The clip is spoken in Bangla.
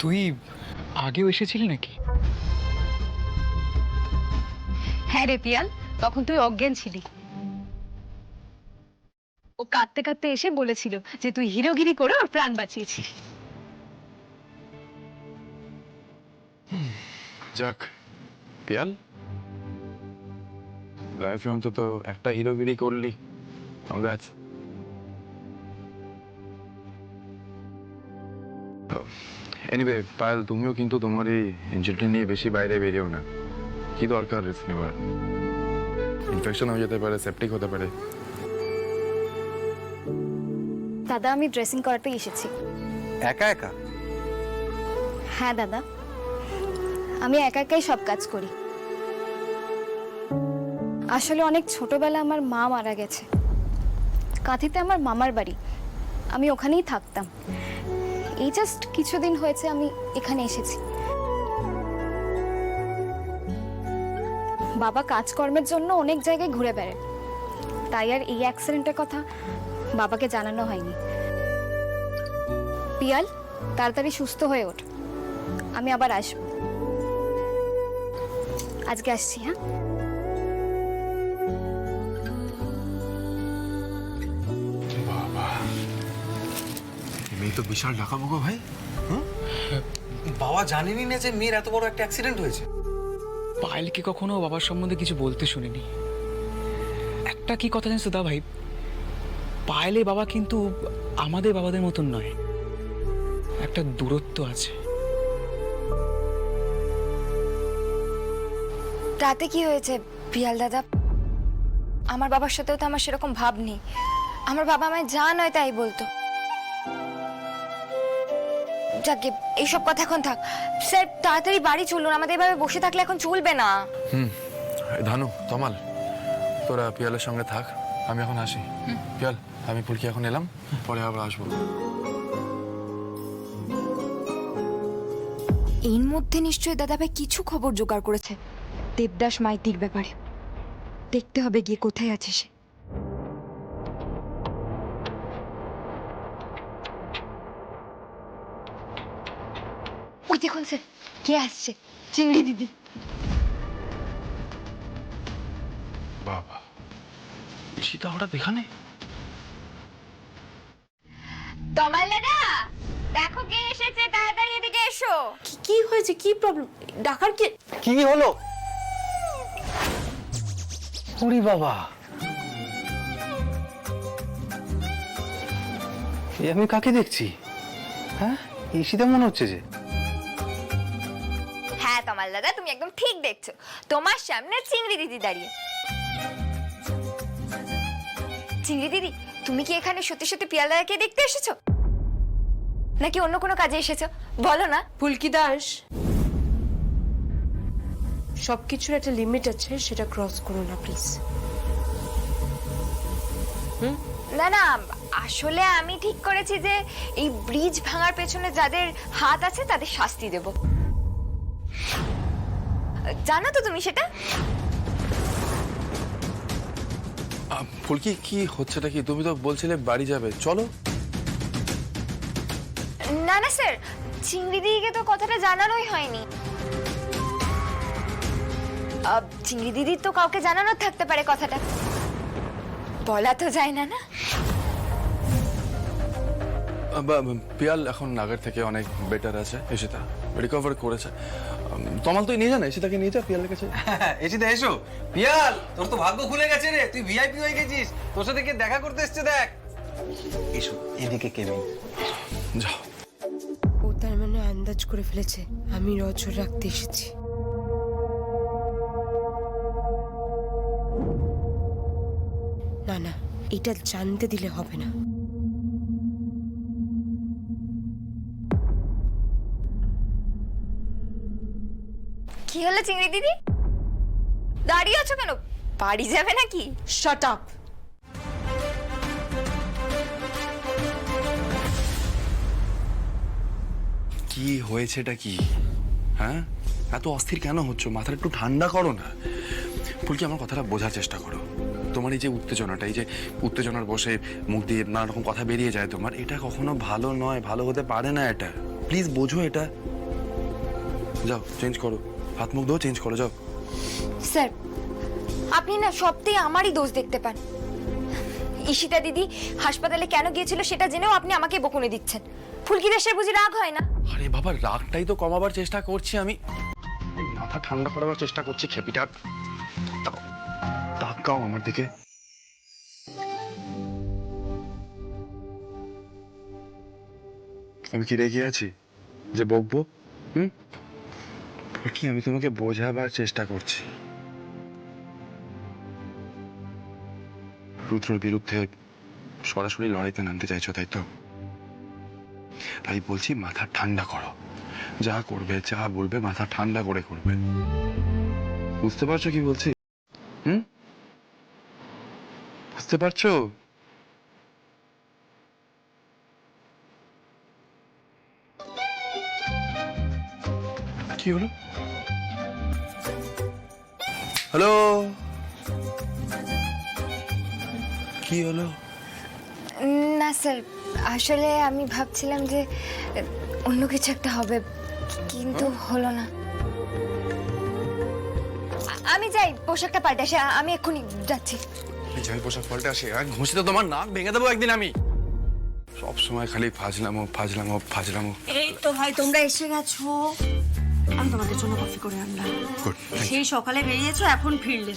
তুই আগেও এসেছিলি নাকি? হ্যাঁ রে পিয়াল, তখন তুই অজ্ঞান ছিলি। ও কাঁদতে কাঁদতে এসে বলেছিল যে তুই হিরোগিরি করে ওর প্রাণ বাঁচিয়েছিস। যাক পিয়াল, লাইফে অন্তত একটা হিরোগিরি করলি। কংগ্রাটস। এনিওয়ে পায়েল, তুমিও কিন্তু তোমার এই ইনজুরিটি নিয়ে বেশি বাইরে বেরিয়েও না। কি দরকার রিস্ক নেওয়ার? ইনফেকশন হয়ে যেতে পারে, সেপটিক হতে পারে। দাদা, আমি ড্রেসিং করাতে এসেছি। একা একা? হ্যাঁ দাদা, আমি একা একাই সব কাজ করি। আসলে অনেক ছোটবেলা আমার মা মারা গেছে। কাঁথিতে আমার মামার বাড়ি, আমি ওখানেই থাকতাম। এই জাস্ট কিছুদিন হয়েছে আমি এখানে এসেছি। বাবা কাজকর্মের জন্য অনেক জায়গায় ঘুরে বেড়ায়, তাই আর এই অ্যাক্সিডেন্টের কথা বাবাকে জানানো হয়নি। পিয়াল, তাড়াতাড়ি সুস্থ হয়ে ওঠ, আমি আবার আসবো। আজকে আসছি। হ্যাঁ, বাবা, মেয়ে তো বিশাল ডাকাবুকো ভাই। বাবা জানেনি না যে মেয়ের এত বড় একটা অ্যাক্সিডেন্ট হয়েছে। পায়েলকে কখনো বাবার সম্বন্ধে কিছু বলতে শুনিনি। একটা কি কথা জানিস তো দা ভাই, পায়েলের বাবা কিন্তু আমাদের বাবাদের মতন নয়, একটা দূরত্ব আছে। রাতে কি হয়েছে পিয়াল দাদা? আমার বাবার সাথেও তো আমার সেরকম ভাব নেই। আমার বাবা আমায় যা নয় তাই বলতো। যাকে এইসব কথা এখন থাক। স্যার, তাড়াতাড়ি বাড়ি চলুন, আমাদের এভাবে বসে থাকলে এখন চলবে না। ধানু, তমাল, তোরা পিয়ালের সঙ্গে থাক, আমি এখন আসি। পিয়াল, আমি ফুলকি এখন এলাম, পরে আবার আসবো। এর মধ্যে নিশ্চয়ই দাদাভাই কিছু খবর জোগাড় করেছে দেবদাস মাইতির ব্যাপারে। দেখতে হবে গিয়ে কোথায় আছে সে। ওই দেখুন স্যার, কে আসছে? চিংড়ি দিদি। বাবা, ঈশিতা হঠাৎ এখানে? তমাল দাদা, দেখো কে এসেছে, তাড়াতাড়ি এদিকে এসো। কি হয়েছে? কি প্রবলেম? ডাকার কে? কি হলো? ওরে বাবা, এ আমি কাকে দেখছি? হ্যাঁ, ঈশিতা মনে হচ্ছে যে। হ্যাঁ তমাল দাদা, তুমি একদম ঠিক দেখছো। তোমার সামনে চিংড়ি দিদি দাঁড়িয়ে। চিংড়ি দিদি, তুমি কি এখানে সত্যি সত্যি পিয়াল দাদাকে দেখতে এসেছো, নাকি অন্য কোনো কাজে এসেছো? বলো না। ফুলকি দাস, সবকিছুর একটা লিমিট আছে, সেটা ক্রস করো না প্লিজ। না না, আসলে আমি ঠিক করেছি যে এই ব্রিজ ভাঙার পেছনে যাদের হাত আছে তাদের শাস্তি দেব। জানো তো তুমি সেটা? ফুলকি, কি হচ্ছেটা কি? তুমি তো বলছিলে বাড়ি যাবে, চলো। না না স্যার, চিংড়ি দিদিকে তো কথাটা জানানোই হয়নি। চিংড়ি দিদির তো কাউকে জানানোর থাকতে পারে কথাটা, বলা তো যায় না। না, পিয়াল এখন আগের থেকে অনেক বেটার আছে, ঈশিতা রিকভার করেছে। তমাল, তুই নিয়ে যা না, ঈশিতাকে নিয়ে যা পিয়ালের কাছে। এসিতে এসো। পিয়াল, তোর তো ভাগ্য খুলে গেছে রে, তুই ভিআইপি হয়ে গেছিস। তোর সাথে কে দেখা করতে এসছে দেখ। এসো, এদিকে কেবিন। যাও। ও তার মানে আন্দাজ করে ফেলেছে আমি নজর রাখতে এসেছি। না না, এটা জানতে দিলে হবে না। কি হলো চিংড়ি দিদি, দাঁড়িয়ে আছো কেন? বাড়ি যাবে নাকি? Shut up. কি হয়েছেটা কি? হ্যাঁ, এত অস্থির কেন হচ্ছ? মাথাটা একটু ঠান্ডা করো না। ফুলকি, আমার কথাটা বোঝার চেষ্টা করো। তোমার এই যে উত্তেজনাটা, এই যে উত্তেজনার বসে মুখ দিয়ে নানা রকম কথা বেরিয়ে যায় তোমার, এটা কখনো ভালো নয়, ভালো হতে পারে না এটা। প্লিজ বোঝো এটা। যাও চেঞ্জ করো, হাত মুখ ধো, চেঞ্জ করো, যাও। স্যার আপনি না সবটাই আমারই দোষ দেখতে পান। ঈশিতা দিদি হাসপাতালে কেন গিয়েছিল সেটা জেনেও আপনি আমাকে বকুনি দিচ্ছেন। ফুলকি দেশের বুঝি রাগ হয় না? আরে বাবা, রাগটাই তো কমাবার চেষ্টা করছি আমি, মাথা ঠান্ডা করাবার চেষ্টা করছি। খেপিটা তাকাও আমার দিকে। আমি কি রেগে আছি যে বকবো? কি আমি তোমাকে বোঝাবার চেষ্টা করছি। রুদ্রর বিরুদ্ধে সরাসরি লড়াইতে নামতে চাইছো, তাই তো? তাই বলছি মাথা ঠান্ডা করো, যা করবে যা বলবে মাথা ঠান্ডা করে করবে। বুঝতে পারছো কি বলছি? বুঝতে পারছো? কি হলো? হ্যালো, কি হলো? না স্যার, আসলে আমি ভাবছিলাম যে অন্য কিছু একটা হবে, কিন্তু হলো না। আমি যাই পোশাকটা পাল্টে আসি, আমি এক্ষুনি যাচ্ছি। যাই পোশাক পাল্টে আসে, ঘুষি তো তোমার নাক ভেঙে দেবো একদিন আমি। সব সময় খালি ফাজলামো ফাজলামো ফাজলামো। এই তো ভাই তোমরা এসে গেছো, আমি তোমাদের জন্য কফি করে আনলাম। Good, thank you. সেই সকালে বেরিয়েছো, এখন ফিরলে।